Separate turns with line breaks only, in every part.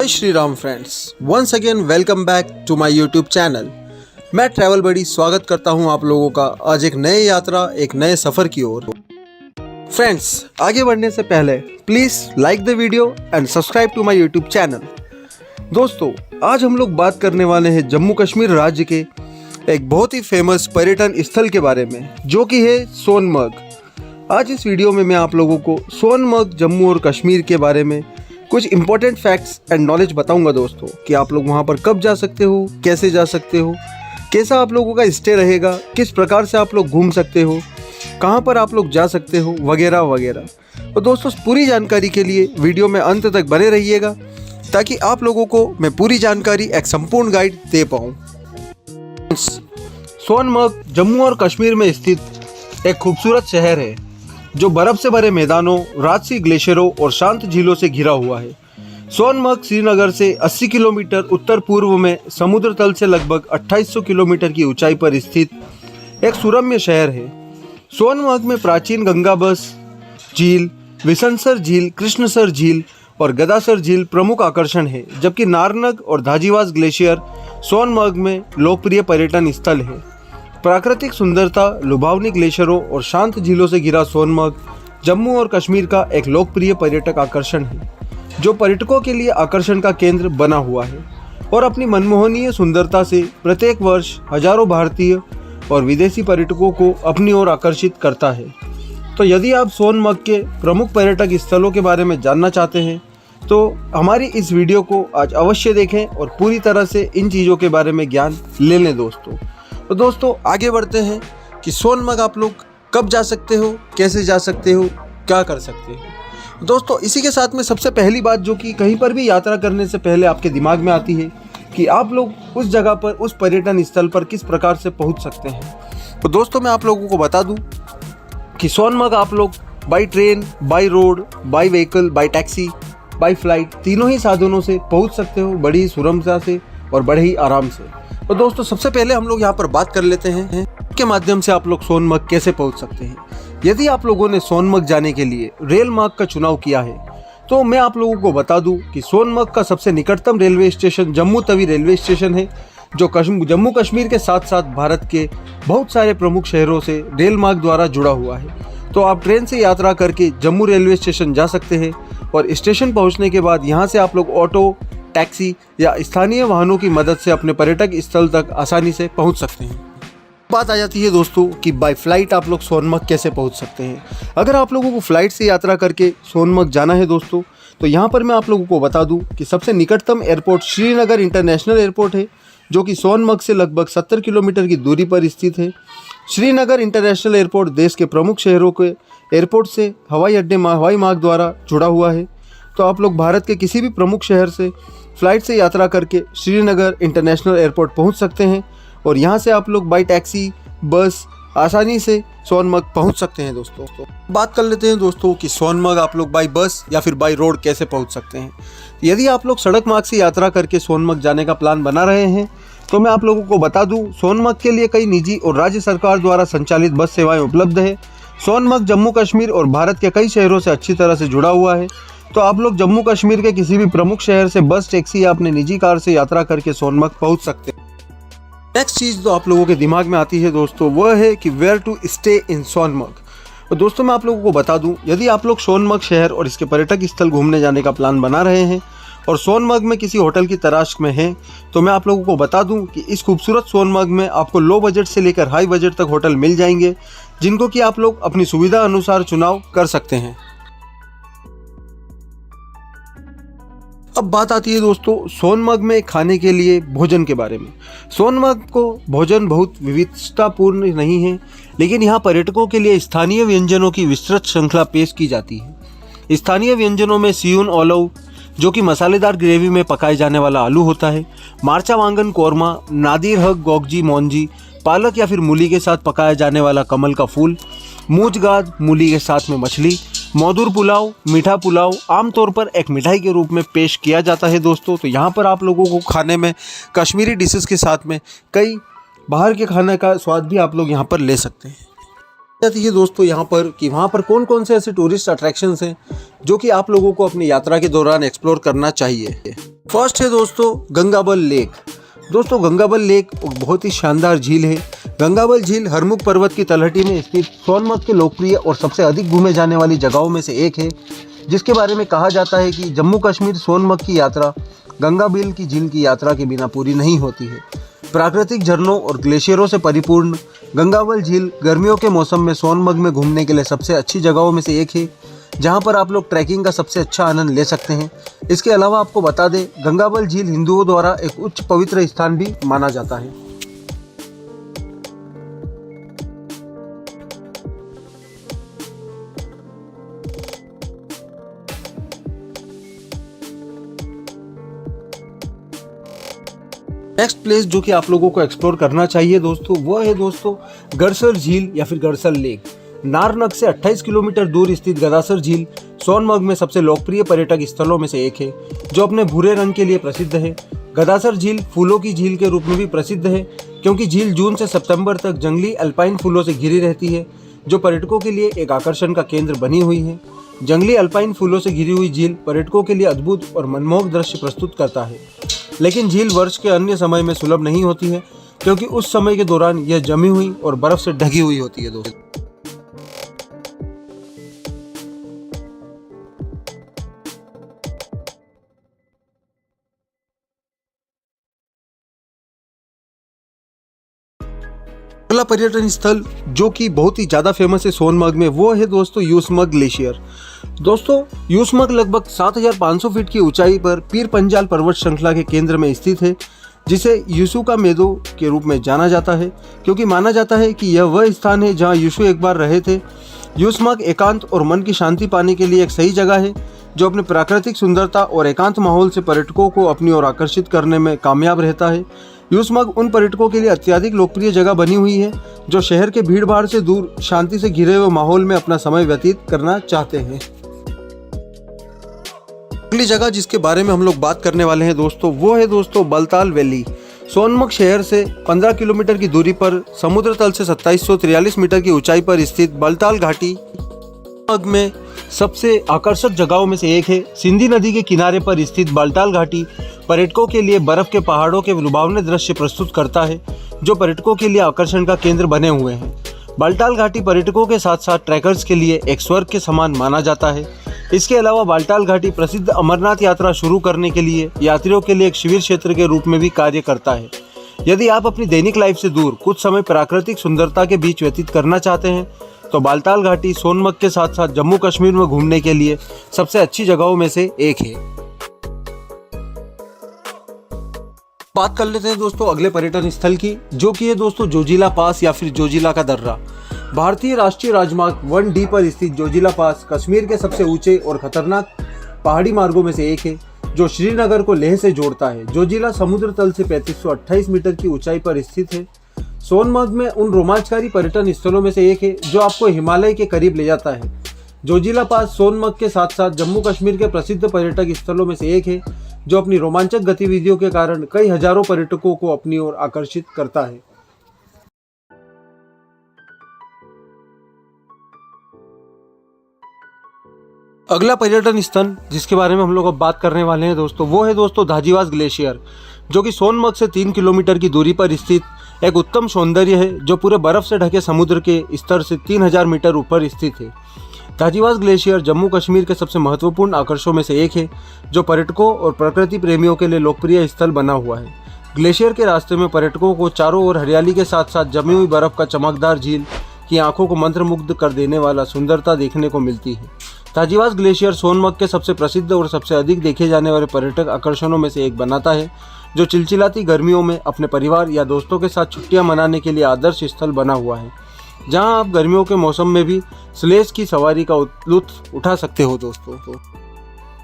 जय Shri Ram friends, once again welcome back to my YouTube channel. मैं travel buddy स्वागत करता हूं आप लोगों का आज एक नए यात्रा एक नए सफ़र की ओर। फ्रेंड्स, आगे बढ़ने से पहले please like the video and subscribe to my YouTube channel. दोस्तों, आज हम लोग बात करने वाले हैं जम्मू कश्मीर राज्य के एक बहुत ही फेमस पर्यटन स्थल के बारे में, जो कि है सोनमर्ग। आज इस वीडियो में मैं आप लोगों को सोनमर्ग जम्मू और कश्मीर के बारे में कुछ इंपॉर्टेंट फैक्ट्स एंड नॉलेज बताऊंगा दोस्तों, कि आप लोग वहां पर कब जा सकते हो, कैसे जा सकते हो, कैसा आप लोगों का स्टे रहेगा, किस प्रकार से आप लोग घूम सकते हो, कहां पर आप लोग जा सकते हो, वगैरह वगैरह। तो दोस्तों, पूरी जानकारी के लिए वीडियो में अंत तक बने रहिएगा, ताकि आप लोगों को मैं पूरी जानकारी एक संपूर्ण गाइड दे पाऊँ। सोनमर्ग जम्मू और कश्मीर में स्थित एक खूबसूरत शहर है, जो बर्फ से भरे मैदानों, राजसी ग्लेशियरों और शांत झीलों से घिरा हुआ है। सोनमर्ग श्रीनगर से 80 किलोमीटर उत्तर पूर्व में समुद्र तल से लगभग 2800 किलोमीटर की ऊंचाई पर स्थित एक सुरम्य शहर है। सोनमर्ग में प्राचीन गंगा बस झील, विसनसर झील, कृष्णसर झील और गदासर झील प्रमुख आकर्षण है, जबकि नारनग और धाजीवास ग्लेशियर सोनमर्ग में लोकप्रिय पर्यटन स्थल है। प्राकृतिक सुंदरता, लुभावनी ग्लेशियरों और शांत झीलों से घिरा सोनमर्ग जम्मू और कश्मीर का एक लोकप्रिय पर्यटक आकर्षण है, जो पर्यटकों के लिए आकर्षण का केंद्र बना हुआ है और अपनी मनमोहनीय सुंदरता से प्रत्येक वर्ष हजारों भारतीय और विदेशी पर्यटकों को अपनी ओर आकर्षित करता है। तो यदि आप सोनमर्ग के प्रमुख पर्यटक स्थलों के बारे में जानना चाहते हैं, तो हमारी इस वीडियो को आज अवश्य देखें और पूरी तरह से इन चीज़ों के बारे में ज्ञान ले लें दोस्तों। तो दोस्तों, आगे बढ़ते हैं कि सोनमर्ग आप लोग कब जा सकते हो, कैसे जा सकते हो, क्या कर सकते हो। दोस्तों, इसी के साथ में सबसे पहली बात जो कि कहीं पर भी यात्रा करने से पहले आपके दिमाग में आती है, कि आप लोग उस जगह पर, उस पर्यटन स्थल पर किस प्रकार से पहुंच सकते हैं। तो दोस्तों, मैं आप लोगों को बता दूं कि सोनमर्ग आप लोग by train, by road, by vehicle, by taxi, by flight, तीनों ही साधनों से पहुँच सकते हो, बड़ी ही सुगमता से और बड़े ही आराम से। तो दोस्तों, सबसे पहले हम लोग यहाँ पर बात कर लेते हैं के माध्यम से आप लोग सोनमर्ग कैसे पहुँच सकते हैं। यदि आप लोगों ने सोनमर्ग जाने के लिए रेल मार्ग का चुनाव किया है, तो मैं आप लोगों को बता दूं कि सोनमर्ग का सबसे निकटतम railway station Jammu Tawi railway station है, जो जम्मू कश्मीर के साथ साथ भारत के बहुत सारे प्रमुख शहरों से रेल मार्ग द्वारा जुड़ा हुआ है। तो आप ट्रेन से यात्रा करके जम्मू रेलवे स्टेशन जा सकते हैं और स्टेशन पहुँचने के बाद यहाँ से आप लोग ऑटो, टैक्सी या स्थानीय वाहनों की मदद से अपने पर्यटक स्थल तक आसानी से पहुंच सकते हैं। बात आ जाती है दोस्तों कि बाय फ्लाइट आप लोग सोनमर्ग कैसे पहुंच सकते हैं। अगर आप लोगों को फ्लाइट से यात्रा करके सोनमर्ग जाना है दोस्तों, तो यहाँ पर मैं आप लोगों को बता दूं कि सबसे निकटतम एयरपोर्ट श्रीनगर इंटरनेशनल एयरपोर्ट है, जो कि सोनमर्ग से लगभग 70 किलोमीटर की दूरी पर स्थित है। श्रीनगर इंटरनेशनल एयरपोर्ट देश के प्रमुख शहरों के एयरपोर्ट से हवाई मार्ग द्वारा जुड़ा हुआ है। तो आप लोग भारत के किसी भी प्रमुख शहर से फ्लाइट से यात्रा करके श्रीनगर इंटरनेशनल एयरपोर्ट पहुंच सकते हैं और यहां से आप लोग बाई टैक्सी, बस आसानी से सोनमर्ग पहुंच सकते हैं। दोस्तों, बात कर लेते हैं दोस्तों कि सोनमर्ग आप लोग बाई बस या फिर बाई रोड कैसे पहुंच सकते हैं। यदि आप लोग सड़क मार्ग से यात्रा करके सोनमर्ग जाने का प्लान बना रहे हैं, तो मैं आप लोगों को बता दूं, सोनमर्ग के लिए कई निजी और राज्य सरकार द्वारा संचालित बस सेवाएँ उपलब्ध है। सोनमर्ग जम्मू कश्मीर और भारत के कई शहरों से अच्छी तरह से जुड़ा हुआ है। तो आप लोग जम्मू कश्मीर के किसी भी प्रमुख शहर से बस, टैक्सी या अपने निजी कार से यात्रा करके सोनमर्ग पहुंच सकते हैं। नेक्स्ट चीज़ जो आप लोगों के दिमाग में आती है दोस्तों, वह है कि where to stay in Sonamarg. तो दोस्तों, मैं आप लोगों को बता दूं, यदि आप लोग सोनमर्ग शहर और इसके पर्यटक स्थल घूमने जाने का प्लान बना रहे हैं और सोनमर्ग में किसी होटल की तलाश में हैं, तो मैं आप लोगों को बता दूं कि इस खूबसूरत सोनमर्ग में आपको लो बजट से लेकर हाई बजट तक होटल मिल जाएंगे, जिनको कि आप लोग अपनी सुविधा अनुसार चुनाव कर सकते हैं। अब बात आती है दोस्तों सोनमर्ग में खाने के लिए भोजन के बारे में। सोनमर्ग को भोजन बहुत विविधतापूर्ण नहीं है, लेकिन यहाँ पर्यटकों के लिए स्थानीय व्यंजनों की विस्तृत श्रृंखला पेश की जाती है। स्थानीय व्यंजनों में सियून ओलव, जो कि मसालेदार ग्रेवी में पकाए जाने वाला आलू होता है, मार्चा वांगन कोरमा, नादिर हक गोगजी मोंजी, पालक या फिर मूली के साथ पकाया जाने वाला कमल का फूल, मूंजगाद, मूली के साथ में मछली, मधुर पुलाव, मीठा पुलाव आमतौर पर एक मिठाई के रूप में पेश किया जाता है दोस्तों। तो यहाँ पर आप लोगों को खाने में कश्मीरी डिशेस के साथ में कई बाहर के खाने का स्वाद भी आप लोग यहाँ पर ले सकते हैं। जाती है दोस्तों यहाँ पर कि वहाँ पर कौन कौन से ऐसे टूरिस्ट अट्रैक्शंस हैं जो कि आप लोगों को अपनी यात्रा के दौरान एक्सप्लोर करना चाहिए। फर्स्ट है दोस्तों गंगाबल लेक। दोस्तों गंगाबल लेक बहुत ही शानदार झील है। गंगाबल झील हरमुख पर्वत की तलहटी में स्थित सोनमर्ग के लोकप्रिय और सबसे अधिक घूमे जाने वाली जगहों में से एक है, जिसके बारे में कहा जाता है कि जम्मू कश्मीर सोनमर्ग की यात्रा गंगाबल की झील की यात्रा के बिना पूरी नहीं होती है। प्राकृतिक झरनों और ग्लेशियरों से परिपूर्ण गंगाबल झील गर्मियों के मौसम में सोनमर्ग में घूमने के लिए सबसे अच्छी जगहों में से एक है, जहां पर आप लोग ट्रैकिंग का सबसे अच्छा आनंद ले सकते हैं। इसके अलावा आपको बता दें, गंगाबल झील हिंदुओं द्वारा एक उच्च पवित्र स्थान भी माना जाता है। नेक्स्ट प्लेस जो कि आप लोगों को एक्सप्लोर करना चाहिए दोस्तों, वो है दोस्तों गड़सर झील या फिर गड़सर लेक। नारनग से 28 किलोमीटर दूर स्थित गड़सर झील सोनमर्ग में सबसे लोकप्रिय पर्यटक स्थलों में से एक है, जो अपने भूरे रंग के लिए प्रसिद्ध है। गड़सर झील फूलों की झील के रूप में भी प्रसिद्ध है, क्योंकि झील जून से सितंबर तक जंगली अल्पाइन फूलों से घिरी रहती है, जो पर्यटकों के लिए एक आकर्षण का केंद्र बनी हुई है। जंगली अल्पाइन फूलों से घिरी हुई झील पर्यटकों के लिए अद्भुत और मनमोहक दृश्य प्रस्तुत करता है, लेकिन झील वर्ष के अन्य समय में सुलभ नहीं होती है, क्योंकि उस समय के दौरान यह जमी हुई और बर्फ से ढकी हुई होती है दोस्तों। अगला पर्यटन स्थल जो कि बहुत ही ज्यादा फेमस है सोनमर्ग में, वो है दोस्तों यूसमर्ग ग्लेशियर। दोस्तों यूसमर्ग लगभग 7500 फीट की ऊंचाई पर पीर पंजाल पर्वत श्रृंखला के केंद्र में स्थित है, जिसे यीशु का मेदो के रूप में जाना जाता है, क्योंकि माना जाता है कि यह वह स्थान है जहां यीशु एक बार रहे थे। यूसमर्ग एकांत और मन की शांति पाने के लिए एक सही जगह है, जो अपने प्राकृतिक सुंदरता और एकांत माहौल से पर्यटकों को अपनी ओर आकर्षित करने में कामयाब रहता है। यूसमर्ग उन पर्यटकों के लिए अत्यधिक लोकप्रिय जगह बनी हुई है जो शहर के भीड़ भाड़ से दूर शांति से घिरे हुए माहौल में अपना समय व्यतीत करना चाहते हैं। अगली जगह जिसके बारे में हम लोग बात करने वाले हैं दोस्तों, वो है दोस्तों बलताल वैली। सोनमर्ग शहर से 15 किलोमीटर की दूरी पर समुद्र तल से 2743 मीटर की ऊंचाई पर स्थित बलताल घाटी में सबसे आकर्षक जगहों में से एक है। सिंधी नदी के किनारे पर स्थित बलताल घाटी पर्यटकों के लिए बर्फ के पहाड़ों के लुभावने दृश्य प्रस्तुत करता है, जो पर्यटकों के लिए आकर्षण का केंद्र बने हुए हैं। बलताल घाटी पर्यटकों के साथ साथ ट्रैकर्स के लिए एक स्वर्ग के समान माना जाता है। इसके अलावा बलताल घाटी प्रसिद्ध अमरनाथ यात्रा शुरू करने के लिए यात्रियों के लिए एक शिविर क्षेत्र के रूप में भी कार्य करता है। यदि आप अपनी दैनिक लाइफ से दूर कुछ समय प्राकृतिक सुंदरता के बीच व्यतीत करना चाहते हैं, तो बलताल घाटी सोनमर्ग के साथ साथ जम्मू कश्मीर में घूमने के लिए सबसे अच्छी जगहों में से एक है। बात कर लेते हैं दोस्तों अगले पर्यटन स्थल की, जो कि है दोस्तों जोजिला पास या फिर जोजिला का दर्रा। भारतीय राष्ट्रीय राजमार्ग 1D पर स्थित जोजिला पास कश्मीर के सबसे ऊंचे और खतरनाक पहाड़ी मार्गों में से एक है, जो श्रीनगर को लेह से जोड़ता है। जोजिला समुद्र तल से 3528 मीटर की ऊंचाई पर स्थित है। सोनमर्ग में उन रोमांचकारी पर्यटन स्थलों में से एक है जो आपको हिमालय के करीब ले जाता है। जोजिला पास सोनमर्ग के साथ साथ जम्मू कश्मीर के प्रसिद्ध पर्यटक स्थलों में से एक है, जो अपनी रोमांचक गतिविधियों के कारण कई हजारों पर्यटकों को अपनी ओर आकर्षित करता है। अगला पर्यटन स्थल जिसके बारे में हम लोग अब बात करने वाले हैं दोस्तों, वो है दोस्तों धाजीवास ग्लेशियर, जो कि सोनमर्ग से 3 किलोमीटर की दूरी पर स्थित एक उत्तम सौंदर्य है, जो पूरे बर्फ से ढके समुद्र के स्तर से 3000 मीटर ऊपर स्थित है। धाजीवास ग्लेशियर जम्मू कश्मीर के सबसे महत्वपूर्ण आकर्षणों में से एक है, जो पर्यटकों और प्रकृति प्रेमियों के लिए लोकप्रिय स्थल बना हुआ है। ग्लेशियर के रास्ते में पर्यटकों को चारों ओर हरियाली के साथ साथ जमी हुई बर्फ का चमकदार झील की आंखों को मंत्रमुग्ध कर देने वाला सुंदरता देखने को मिलती है। धाजीवास ग्लेशियर सोनमर्ग के सबसे प्रसिद्ध और सबसे अधिक देखे जाने वाले पर्यटक आकर्षणों में से एक बनाता है, जो चिलचिलाती गर्मियों में अपने परिवार या दोस्तों के साथ छुट्टियां मनाने के लिए आदर्श स्थल बना हुआ है, जहां आप गर्मियों के मौसम में भी स्लेज की सवारी का लुत्फ उठा सकते हो।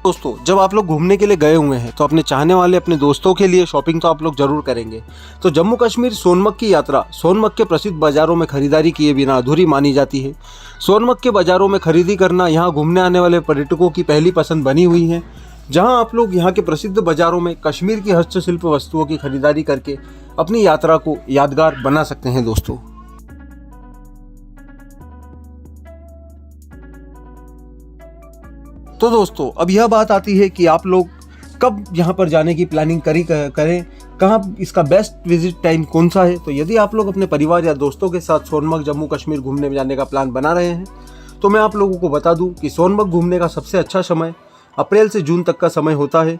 दोस्तों जब आप लोग घूमने के लिए गए हुए हैं तो अपने चाहने वाले अपने दोस्तों के लिए शॉपिंग तो आप लोग जरूर करेंगे। तो जम्मू कश्मीर सोनमर्ग की यात्रा सोनमर्ग के प्रसिद्ध बाजारों में खरीदारी किए बिना अधूरी मानी जाती है। सोनमर्ग के बाजारों में खरीदी करना यहाँ घूमने आने वाले पर्यटकों की पहली पसंद बनी हुई है, जहां आप लोग यहाँ के प्रसिद्ध बाजारों में कश्मीर की हस्तशिल्प वस्तुओं की खरीदारी करके अपनी यात्रा को यादगार बना सकते हैं। दोस्तों तो दोस्तों अब यह बात आती है कि आप लोग कब यहाँ पर जाने की प्लानिंग करें, कहाँ इसका बेस्ट विजिट टाइम कौन सा है। तो यदि आप लोग अपने परिवार या दोस्तों के साथ सोनमर्ग जम्मू कश्मीर घूमने जाने का प्लान बना रहे हैं तो मैं आप लोगों को बता दूं कि सोनमर्ग घूमने का सबसे अच्छा समय अप्रैल से जून तक का समय होता है।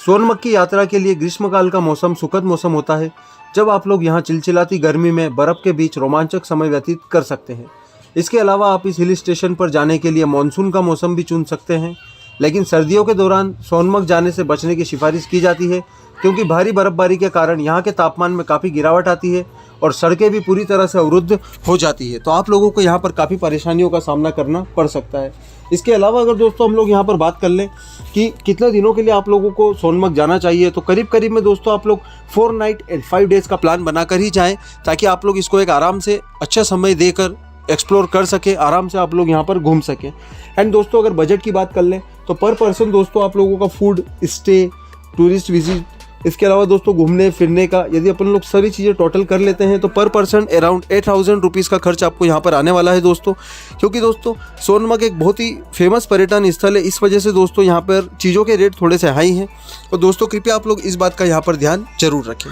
सोनमर्ग की यात्रा के लिए ग्रीष्मकाल का मौसम सुखद मौसम होता है, जब आप लोग यहाँ चिलचिलाती गर्मी में बर्फ़ के बीच रोमांचक समय व्यतीत कर सकते हैं। इसके अलावा आप इस हिल स्टेशन पर जाने के लिए मानसून का मौसम भी चुन सकते हैं, लेकिन सर्दियों के दौरान सोनमर्ग जाने से बचने की सिफारिश की जाती है, क्योंकि भारी बर्फबारी के कारण यहाँ के तापमान में काफ़ी गिरावट आती है और सड़कें भी पूरी तरह से अवरुद्ध हो जाती है। तो आप लोगों को यहाँ पर काफ़ी परेशानियों का सामना करना पड़ सकता है। इसके अलावा अगर दोस्तों हम लोग यहाँ पर बात कर लें कि कितने दिनों के लिए आप लोगों को सोनमर्ग जाना चाहिए, तो करीब करीब में दोस्तों आप लोग 4 नाइट एंड 5 डेज़ का प्लान बनाकर ही जाएँ, ताकि आप लोग इसको एक आराम से अच्छा समय देकर एक्सप्लोर कर सके, आराम से आप लोग यहाँ पर घूम सकें। एंड दोस्तों अगर बजट की बात कर लें तो पर पर्सन दोस्तों आप लोगों का फूड, स्टे, टूरिस्ट विजिट, इसके अलावा दोस्तों घूमने फिरने का यदि अपन लोग सारी चीज़ें टोटल कर लेते हैं तो पर पर्सन अराउंड 8000 रुपीज़ का खर्च आपको यहाँ पर आने वाला है दोस्तों। क्योंकि दोस्तों सोनमर्ग एक बहुत ही फेमस पर्यटन स्थल है, इस वजह से दोस्तों यहाँ पर चीज़ों के रेट थोड़े से हाई हैं। तो दोस्तों कृपया आप लोग इस बात का यहाँ पर ध्यान जरूर रखें।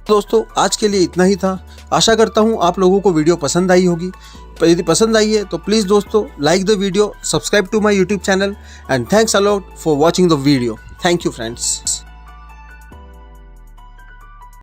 दोस्तों आज के लिए इतना ही था। आशा करता हूँ आप लोगों को वीडियो पसंद आई होगी। यदि पसंद आई है तो प्लीज़ दोस्तों like the video, subscribe to my YouTube channel and thanks a lot for watching the video. Thank you friends.